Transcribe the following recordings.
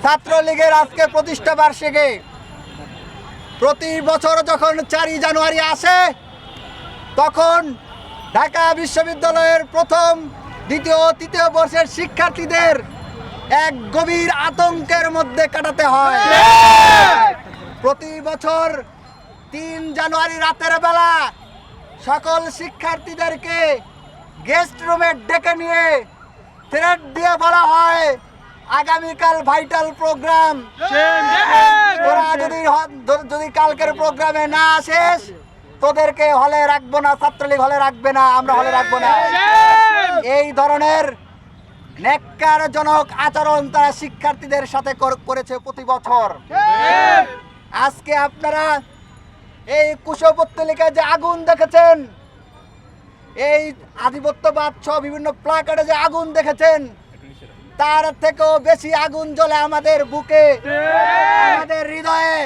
ছাত্রলীগের আজকে প্রতিষ্ঠা বার্ষিকী প্রতি বছর যখন 4 জানুয়ারি আসে তখন ঢাকা বিশ্ববিদ্যালয়ের প্রথম দ্বিতীয় তৃতীয় বর্ষের শিক্ষার্থীদের এক গভীর আতঙ্কের মধ্যে কাটাতে হয়। প্রতি বছর 3 জানুয়ারি রাতের বেলা সকল শিক্ষার্থীদেরকে গেস্ট রুমে ডেকে নিয়ে থ্রেট দিয়ে বলা হয় আগামীকাল ভাইটাল প্রোগ্রাম, তোরা যদি কালকের প্রোগ্রামে না আসিস তোদেরকে হলে রাখবো না, ছাত্রলীগ হলে রাখবে না, আমরা হলে রাখবো না। এই ধরনের ন্যাক্কারজনক আচরণ তারা শিক্ষার্থীদের সাথে করেছে প্রতি বছর। আজকে আপনারা এই কুশপুত্তলিকায় যে আগুন দেখেছেন, এই আধিপত্যবাদ সহ বিভিন্ন প্লাকার্ডে যে আগুন দেখেছেন, তার থেকেও বেশি আগুন জ্বলে আমাদের বুকে, আমাদের হৃদয়ে,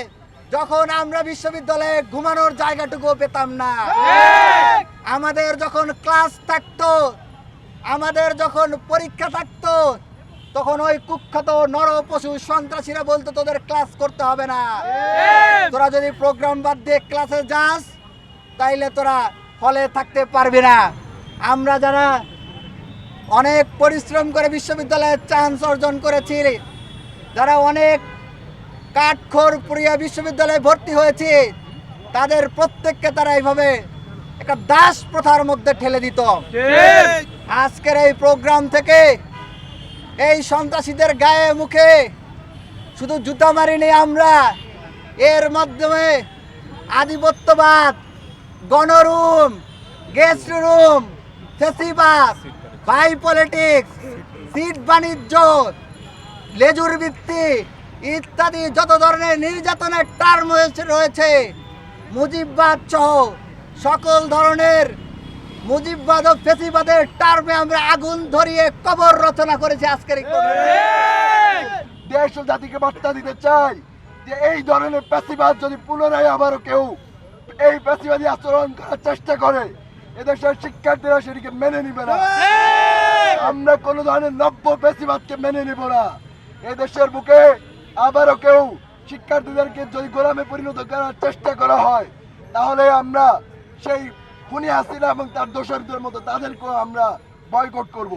যখন আমরা বিশ্ববিদ্যালয়ে ঘুমানোর জায়গাটুকু পেতাম না। আমাদের যখন ক্লাস থাকতো, আমাদের যখন পরীক্ষা থাকতো, তখন ওই কুখ্যাত নরপশু সন্ত্রাসীরা বলতো তোদের ক্লাস করতে হবে না, তোরা যদি প্রোগ্রাম বাদ দিয়ে ক্লাসে যাস তাইলে তোরা হলে থাকতে পারবি না। আমরা যারা অনেক পরিশ্রম করে বিশ্ববিদ্যালয়ে চান্স অর্জন করেছি, যারা অনেক কাঠখড় পুড়িয়ে বিশ্ববিদ্যালয়ে ভর্তি হয়েছি, তাদের প্রত্যেককে তারা এইভাবে একটা দাস প্রথার মধ্যে ঠেলে দিত। আজকের এই প্রোগ্রাম থেকে এই সন্ত্রাসীদের গায়ে মুখে শুধু জুতা মারিনি আমরা, এর মাধ্যমে আধিপত্যবাদ, গণরুম, গেস্ট রুম, ফেসিবাদ, বাই পলিটিক্স, সিট বাণিজ্য, লেজুর ভিত্তি ইত্যাদি যত ধরনের নির্যাতনের টার্ম রয়েছে, মুজিববাদ সহ সকল ধরনের মুজিববাদ ও ফেসিবাদের টার্মে আমরা আগুন ধরিয়ে কবর রচনা করেছি। আজকের দেশ ও জাতিকে বার্তা দিতে চাই যে এই ধরনের ফেসিবাদ যদি পুনরায় আবারও কেউ এই ফেসিবাদী আচরণ করার চেষ্টা করে, এদেশের শিক্ষার্থীরা সেটিকে মেনে নিবে না। আমরা কোনো ধরনের নব্য ফেসিবাদকে মেনে নিব না। এদেশের বুকে আবারও কেউ শিক্ষার্থীদেরকে যদি গোলামে পরিণত করার চেষ্টা করা হয়, তাহলে আমরা সেই খুনি হাসিনা এবং তার দোসরদের মতো তাদেরকেও আমরা বয়কট করব।